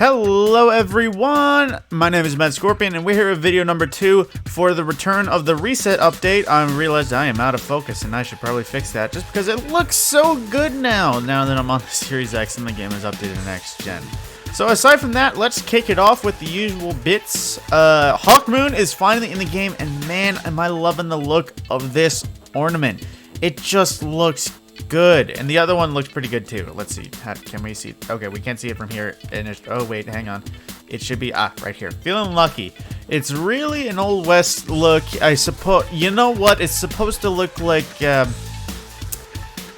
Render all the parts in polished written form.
Hello everyone, my name is Mad Scorpion and we're here with video number 2 for the return of the reset update. I realized I am out of focus and I should probably fix that just because it looks so good now that I'm on the Series X and the game is updated to next gen. So aside from that, let's kick it off with the usual bits. Hawkmoon is finally in the game and man, am I loving the look of this ornament. It just looks good, and the other one looks pretty good too. Let's see. Can we see? Okay, we can't see it from here. And oh wait, hang on. It should be right here. Feeling lucky. It's really an old west look. I suppose. You know what? It's supposed to look like a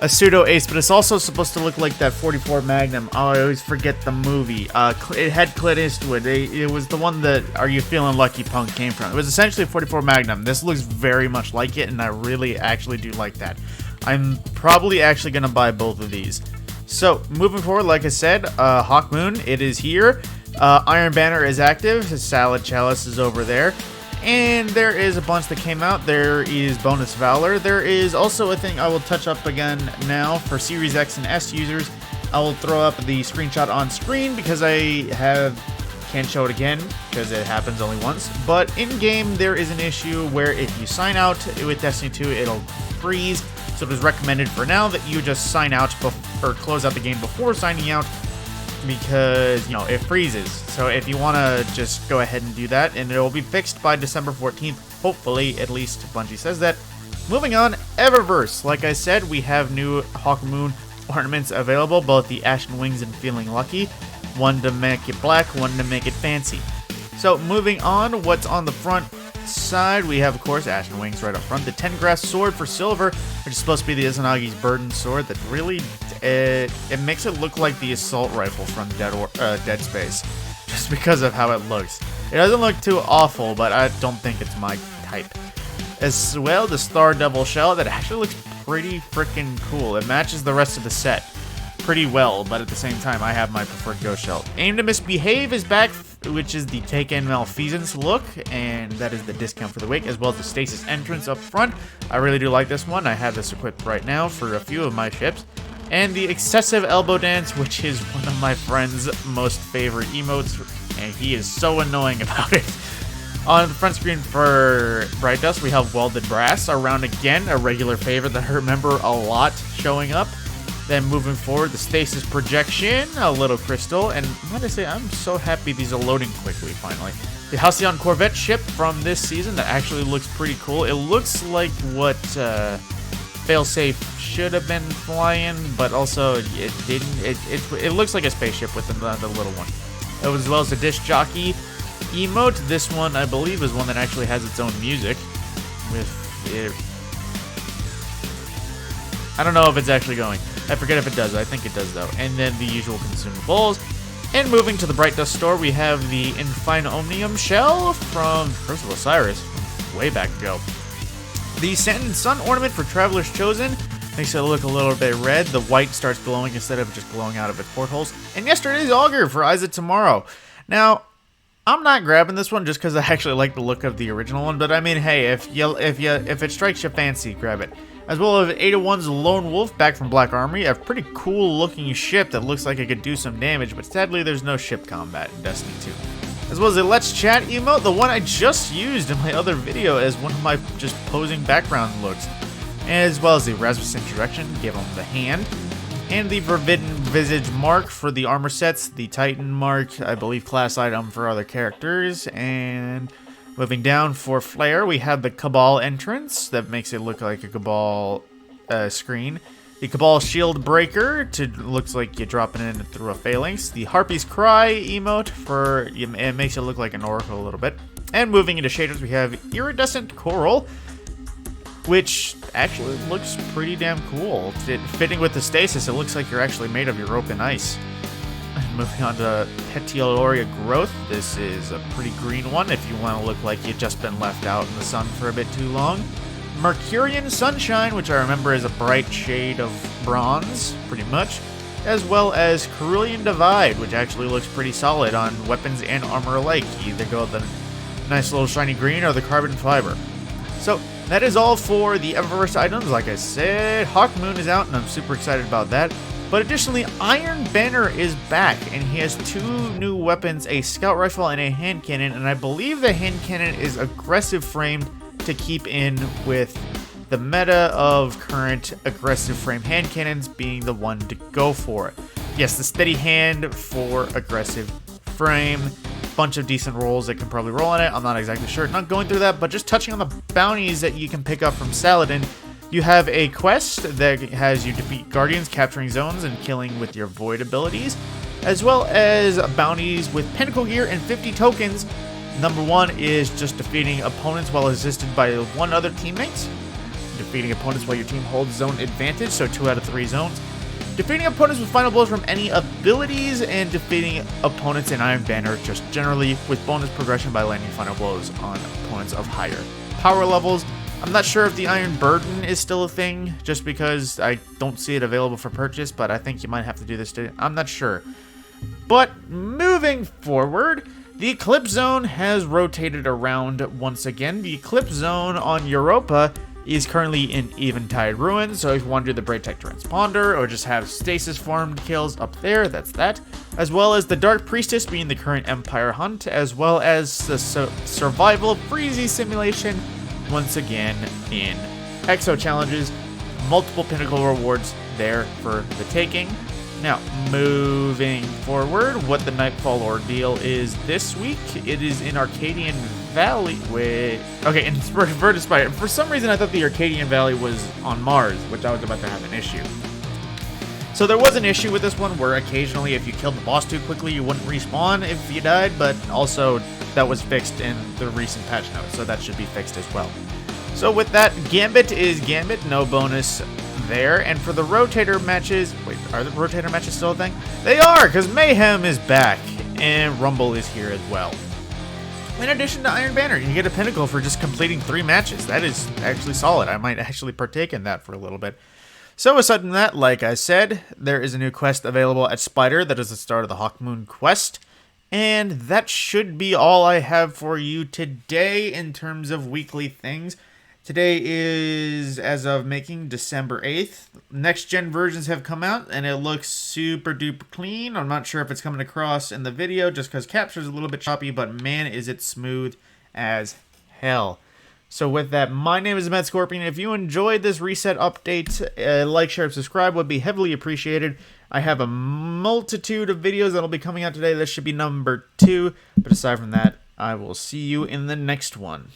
pseudo ace, but it's also supposed to look like that 44 Magnum. Oh, I always forget the movie. It had Clint Eastwood. It was the one that Are You Feeling Lucky Punk came from. It was essentially 44 Magnum. This looks very much like it, and I really actually do like that. I'm probably actually going to buy both of these. So, moving forward, like I said, Hawkmoon, it is here. Iron Banner is active. His Salad Chalice is over there. And there is a bunch that came out. There is Bonus Valor. There is also a thing I will touch up again now for Series X and S users. I will throw up the screenshot on screen because can't show it again because it happens only once. But in-game, there is an issue where if you sign out with Destiny 2, it'll freeze. So it is recommended for now that you just sign out or close out the game before signing out because, you know, it freezes. So if you want to just go ahead and do that, and it will be fixed by December 14th, hopefully, at least Bungie says that. Moving on, Eververse. Like I said, we have new Hawkmoon ornaments available, both the Ashen Wings and Feeling Lucky. One to make it black, one to make it fancy. So moving on, what's on the front side, we have, of course, Ashen Wings right up front. The Ten Grass Sword for silver, which is supposed to be the Izanagi's Burden Sword. That really, it makes it look like the Assault Rifle from Dead Space, just because of how it looks. It doesn't look too awful, but I don't think it's my type. As well, the Star Devil Shell, that actually looks pretty freaking cool. It matches the rest of the set pretty well, but at the same time, I have my preferred Ghost Shell. Aim to Misbehave is back, which is the Take In Malfeasance look, and that is the discount for the week, as well as the Stasis entrance up front. I really do like this one. I have this equipped right now for a few of my ships. And the Excessive Elbow Dance, which is one of my friend's most favorite emotes, and he is so annoying about it. On the front screen for Bright Dust, we have Welded Brass around again, a regular favorite that I remember a lot showing up. Then moving forward, the Stasis Projection, a little crystal, and I'm going to say I'm so happy these are loading quickly, finally. The Halcyon Corvette ship from this season that actually looks pretty cool. It looks like what Failsafe should have been flying, but also it didn't. It looks like a spaceship with the little one. As well as the Disc Jockey emote. This one, I believe, is one that actually has its own music. With it, I don't know if it's actually going. I forget if it does. I think it does, though. And then the usual consumables. And moving to the Bright Dust store, we have the Infinomnium shell from Curse of Osiris, way back ago. The Sand and Sun ornament for Traveler's Chosen makes it look a little bit red. The white starts glowing instead of just glowing out of its portholes. And yesterday's Augur for Eyes of Tomorrow. Now, I'm not grabbing this one just because I actually like the look of the original one, but I mean, hey, if it strikes your fancy, grab it. As well as 801's Lone Wolf back from Black Armory, a pretty cool looking ship that looks like it could do some damage, but sadly there's no ship combat in Destiny 2. As well as a Let's Chat emote, the one I just used in my other video as one of my just posing background looks. As well as the Rasmus Introduction, give him the hand. And the Forbidden Visage mark for the armor sets, the Titan mark, I believe class item for other characters, and moving down for Flare, we have the Cabal entrance that makes it look like a Cabal screen. The Cabal Shield Breaker looks like you're dropping it in through a Phalanx. The Harpy's Cry emote it makes it look like an Oracle a little bit. And moving into shaders, we have Iridescent Coral, which actually looks pretty damn cool. Fitting with the Stasis, it looks like you're actually made of European ice. Moving on to Petioloria Growth, this is a pretty green one if you want to look like you've just been left out in the sun for a bit too long. Mercurian Sunshine, which I remember is a bright shade of bronze, pretty much. As well as Cerulean Divide, which actually looks pretty solid on weapons and armor alike. You either go with the nice little shiny green or the carbon fiber. So, that is all for the Eververse items. Like I said, Hawkmoon is out, and I'm super excited about that. But additionally, Iron Banner is back, and he has 2 new weapons, a scout rifle and a hand cannon, and I believe the hand cannon is aggressive framed to keep in with the meta of current aggressive frame hand cannons being the one to go for. Yes, the steady hand for aggressive frame. Bunch of decent rolls that can probably roll on it. I'm not exactly sure. Not going through that, but just touching on the bounties that you can pick up from Saladin. You have a quest that has you defeat guardians, capturing zones, and killing with your void abilities, as well as bounties with pinnacle gear and 50 tokens. Number 1 is just defeating opponents while assisted by 1 other teammate. Defeating opponents while your team holds zone advantage, so 2 out of 3 zones. Defeating opponents with final blows from any abilities, and defeating opponents in Iron Banner just generally with bonus progression by landing final blows on opponents of higher power levels. I'm not sure if the Iron Burden is still a thing, just because I don't see it available for purchase, but I think you might have to do this too. I'm not sure. But moving forward, the Eclipse Zone has rotated around once again. The Eclipse Zone on Europa is currently in Eventide Ruins, so if you want to do the Braid Tech Transponder or just have stasis formed kills up there, that's that. As well as the Dark Priestess being the current Empire Hunt, as well as the Survival Freezy Simulation once again in Exo Challenges. Multiple pinnacle rewards there for the taking. Now, moving forward, what the Nightfall Ordeal is this week, it is in Arcadian Valley. Wait, okay, in Vertispire. For some reason, I thought the Arcadian Valley was on Mars, which I was about to have an issue. So there was an issue with this one where occasionally if you killed the boss too quickly, you wouldn't respawn if you died, but also that was fixed in the recent patch notes, so that should be fixed as well. So with that, Gambit is Gambit, no bonus there. And for the rotator matches, wait, are the rotator matches still a thing? They are, because Mayhem is back, and Rumble is here as well. In addition to Iron Banner, you get a pinnacle for just completing 3 matches. That is actually solid. I might actually partake in that for a little bit. So aside from that, like I said, there is a new quest available at Spider that is the start of the Hawkmoon quest. And that should be all I have for you today in terms of weekly things. Today is, as of making, December 8th. Next gen versions have come out, and it looks super duper clean. I'm not sure if it's coming across in the video, just because capture's a little bit choppy, but man, is it smooth as hell. So with that, my name is Mad Scorpion. If you enjoyed this reset update, like, share, and subscribe would be heavily appreciated. I have a multitude of videos that'll be coming out today. This should be number 2. But aside from that, I will see you in the next one.